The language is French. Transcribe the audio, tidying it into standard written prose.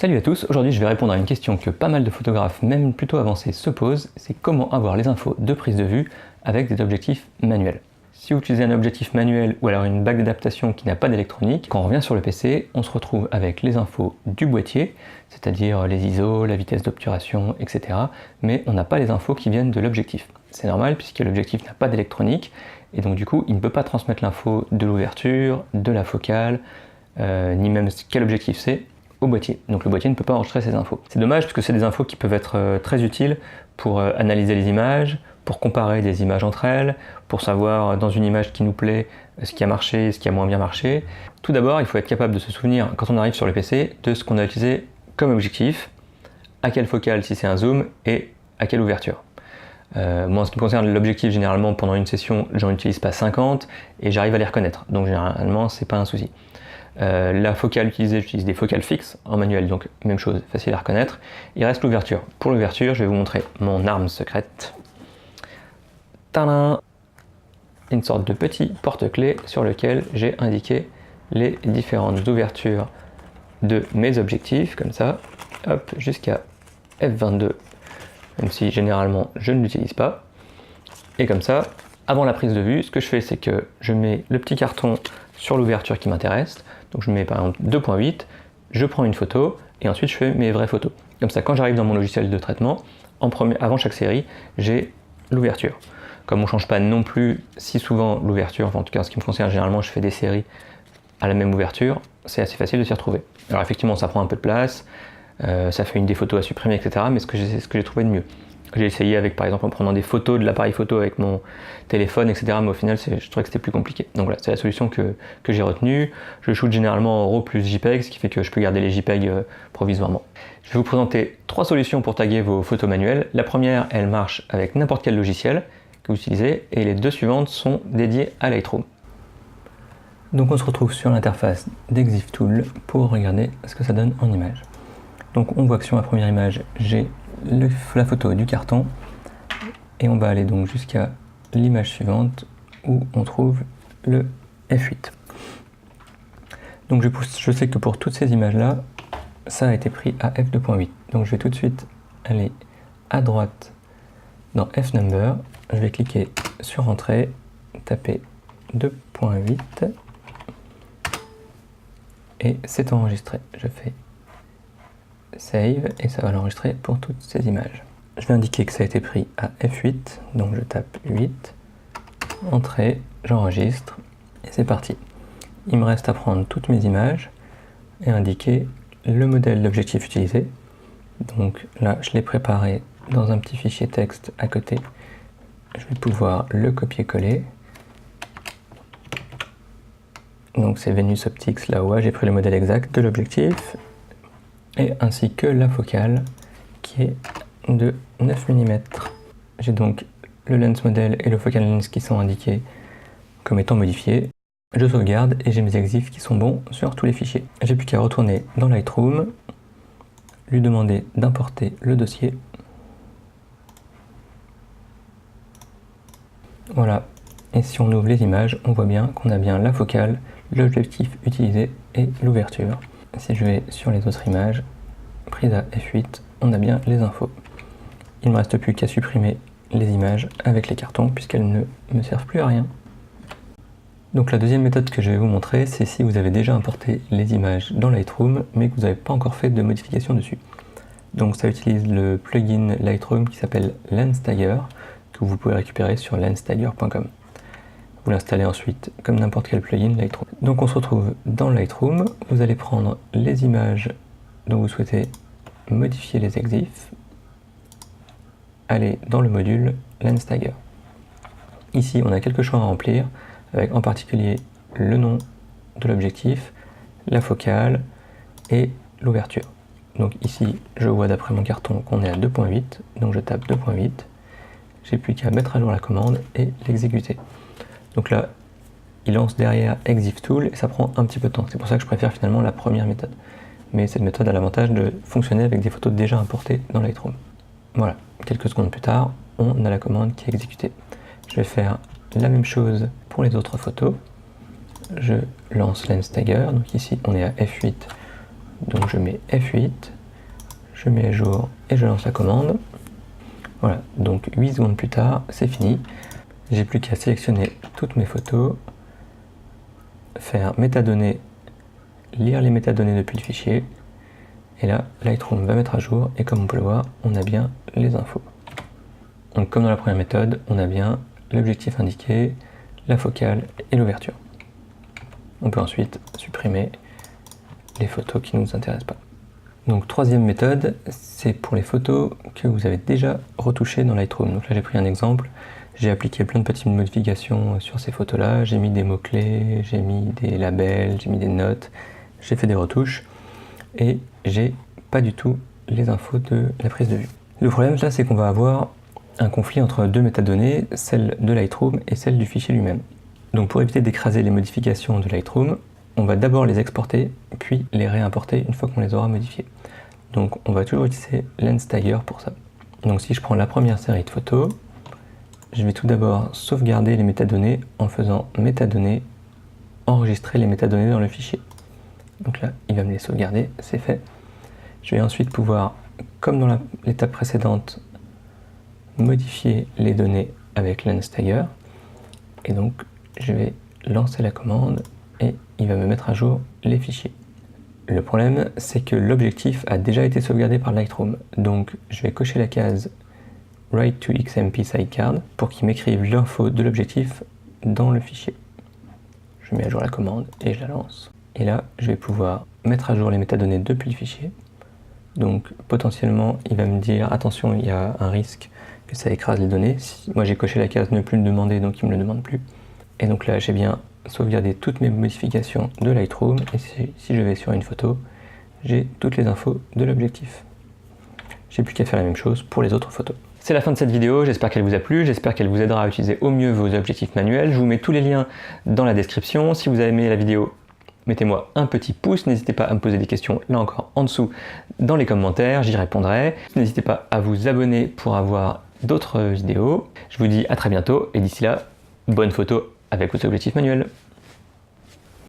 Salut à tous, aujourd'hui je vais répondre à une question que pas mal de photographes, même plutôt avancés, se posent, c'est comment avoir les infos de prise de vue avec des objectifs manuels. Si vous utilisez un objectif manuel ou alors une bague d'adaptation qui n'a pas d'électronique, quand on revient sur le PC, on se retrouve avec les infos du boîtier, c'est-à-dire les ISO, la vitesse d'obturation, etc. Mais on n'a pas les infos qui viennent de l'objectif. C'est normal puisque l'objectif n'a pas d'électronique et donc du coup il ne peut pas transmettre l'info de l'ouverture, de la focale, ni même quel objectif c'est au boîtier. Donc le boîtier ne peut pas enregistrer ces infos. C'est dommage parce que c'est des infos qui peuvent être très utiles pour analyser les images, pour comparer des images entre elles, pour savoir dans une image qui nous plaît ce qui a marché, ce qui a moins bien marché. Tout d'abord, il faut être capable de se souvenir quand on arrive sur le PC de ce qu'on a utilisé comme objectif, à quelle focale si c'est un zoom et à quelle ouverture. Moi en ce qui concerne l'objectif, généralement pendant une session j'en utilise pas 50 et j'arrive à les reconnaître, donc généralement c'est pas un souci. La focale utilisée, j'utilise des focales fixes en manuel, donc même chose, facile à reconnaître. Il reste l'ouverture. Pour l'ouverture, je vais vous montrer mon arme secrète. Tadam! Une sorte de petit porte-clés sur lequel j'ai indiqué les différentes ouvertures de mes objectifs, comme ça, hop, jusqu'à f22, même si généralement je ne l'utilise pas. Et comme ça, avant la prise de vue, ce que je fais, c'est que je mets le petit carton sur l'ouverture qui m'intéresse. Donc je mets par exemple 2.8, je prends une photo et ensuite je fais mes vraies photos. Comme ça, quand j'arrive dans mon logiciel de traitement, avant chaque série, j'ai l'ouverture. Comme on ne change pas non plus si souvent l'ouverture, enfin en tout cas en ce qui me concerne, généralement je fais des séries à la même ouverture, c'est assez facile de s'y retrouver. Alors effectivement ça prend un peu de place, ça fait une des photos à supprimer, etc. Mais c'est ce que j'ai trouvé de mieux. J'ai essayé avec par exemple en prenant des photos de l'appareil photo avec mon téléphone, etc. Mais au final je trouvais que c'était plus compliqué. Donc voilà, c'est la solution que j'ai retenue. Je shoot généralement en RAW plus JPEG, ce qui fait que je peux garder les JPEG provisoirement. Je vais vous présenter 3 solutions pour taguer vos photos manuelles. La première, elle marche avec n'importe quel logiciel que vous utilisez et les 2 suivantes sont dédiées à Lightroom. Donc on se retrouve sur l'interface d'ExifTool pour regarder ce que ça donne en image. Donc on voit que sur ma première image, j'ai la photo du carton et on va aller donc jusqu'à l'image suivante où on trouve le f8. Donc je sais que pour toutes ces images là ça a été pris à f2.8, donc je vais tout de suite aller à droite dans f-number, je vais cliquer sur entrée, taper 2.8 et c'est enregistré. Je fais save et ça va l'enregistrer pour toutes ces images. Je vais indiquer que ça a été pris à f8, donc je tape 8, entrée, j'enregistre et c'est parti. Il me reste à prendre toutes mes images et indiquer le modèle d'objectif utilisé. Donc là je l'ai préparé dans un petit fichier texte à côté. Je vais pouvoir le copier-coller. Donc c'est Venus Optics Laowa, j'ai pris le modèle exact de l'objectif et ainsi que la focale qui est de 9 mm. J'ai donc le lens model et le focal lens qui sont indiqués comme étant modifiés. Je sauvegarde et j'ai mes exifs qui sont bons sur tous les fichiers. J'ai plus qu'à retourner dans Lightroom, lui demander d'importer le dossier. Voilà, et si on ouvre les images, on voit bien qu'on a bien la focale, l'objectif utilisé et l'ouverture. Si je vais sur les autres images, prises à f8, on a bien les infos. Il ne me reste plus qu'à supprimer les images avec les cartons puisqu'elles ne me servent plus à rien. Donc la deuxième méthode que je vais vous montrer, c'est si vous avez déjà importé les images dans Lightroom mais que vous n'avez pas encore fait de modification dessus. Donc ça utilise le plugin Lightroom qui s'appelle LensTagger, que vous pouvez récupérer sur lenstagger.com. Vous l'installez ensuite comme n'importe quel plugin Lightroom. Donc on se retrouve dans Lightroom, vous allez prendre les images dont vous souhaitez modifier les exifs, aller dans le module LensTagger. Ici on a quelques choix à remplir, avec en particulier le nom de l'objectif, la focale et l'ouverture. Donc ici je vois d'après mon carton qu'on est à 2.8, donc je tape 2.8, j'ai plus qu'à mettre à jour la commande et l'exécuter. Donc là, il lance derrière ExifTool et ça prend un petit peu de temps. C'est pour ça que je préfère finalement la première méthode. Mais cette méthode a l'avantage de fonctionner avec des photos déjà importées dans Lightroom. Voilà, quelques secondes plus tard, on a la commande qui est exécutée. Je vais faire la même chose pour les autres photos. Je lance LensTagger, donc ici on est à F8, Donc je mets F8, je mets à jour et je lance la commande. Voilà, donc 8 secondes plus tard, c'est fini. J'ai plus qu'à sélectionner toutes mes photos, faire métadonnées, lire les métadonnées depuis le fichier. Et là, Lightroom va mettre à jour et comme on peut le voir, on a bien les infos. Donc comme dans la première méthode, on a bien l'objectif indiqué, la focale et l'ouverture. On peut ensuite supprimer les photos qui ne nous intéressent pas. Donc troisième méthode, c'est pour les photos que vous avez déjà retouchées dans Lightroom. Donc là j'ai pris un exemple, j'ai appliqué plein de petites modifications sur ces photos-là, j'ai mis des mots-clés, j'ai mis des labels, j'ai mis des notes, j'ai fait des retouches et j'ai pas du tout les infos de la prise de vue. Le problème là, c'est qu'on va avoir un conflit entre deux métadonnées, celle de Lightroom et celle du fichier lui-même. Donc pour éviter d'écraser les modifications de Lightroom, on va d'abord les exporter, puis les réimporter une fois qu'on les aura modifiées. Donc on va toujours utiliser Lens Tiger pour ça. Donc si je prends la première série de photos, je vais tout d'abord sauvegarder les métadonnées en faisant métadonnées, enregistrer les métadonnées dans le fichier. Donc là, il va me les sauvegarder, c'est fait. Je vais ensuite pouvoir, comme dans l'étape précédente, modifier les données avec Lens Tiger. Et donc, je vais lancer la commande et il va me mettre à jour les fichiers. Le problème, c'est que l'objectif a déjà été sauvegardé par Lightroom. Donc, je vais cocher la case Write to XMP Sidecar pour qu'il m'écrive l'info de l'objectif dans le fichier. Je mets à jour la commande et je la lance. Et là, je vais pouvoir mettre à jour les métadonnées depuis le fichier. Donc, potentiellement, il va me dire, attention, il y a un risque que ça écrase les données. Moi, j'ai coché la case ne plus le demander, donc il ne me le demande plus. Et donc là, j'ai bien sauvegardé toutes mes modifications de Lightroom. Et si je vais sur une photo, j'ai toutes les infos de l'objectif. J'ai plus qu'à faire la même chose pour les autres photos. C'est la fin de cette vidéo, j'espère qu'elle vous a plu, j'espère qu'elle vous aidera à utiliser au mieux vos objectifs manuels. Je vous mets tous les liens dans la description. Si vous avez aimé la vidéo, mettez-moi un petit pouce, n'hésitez pas à me poser des questions là encore en dessous dans les commentaires, j'y répondrai. N'hésitez pas à vous abonner pour avoir d'autres vidéos. Je vous dis à très bientôt et d'ici là, bonne photo avec vos objectifs manuels.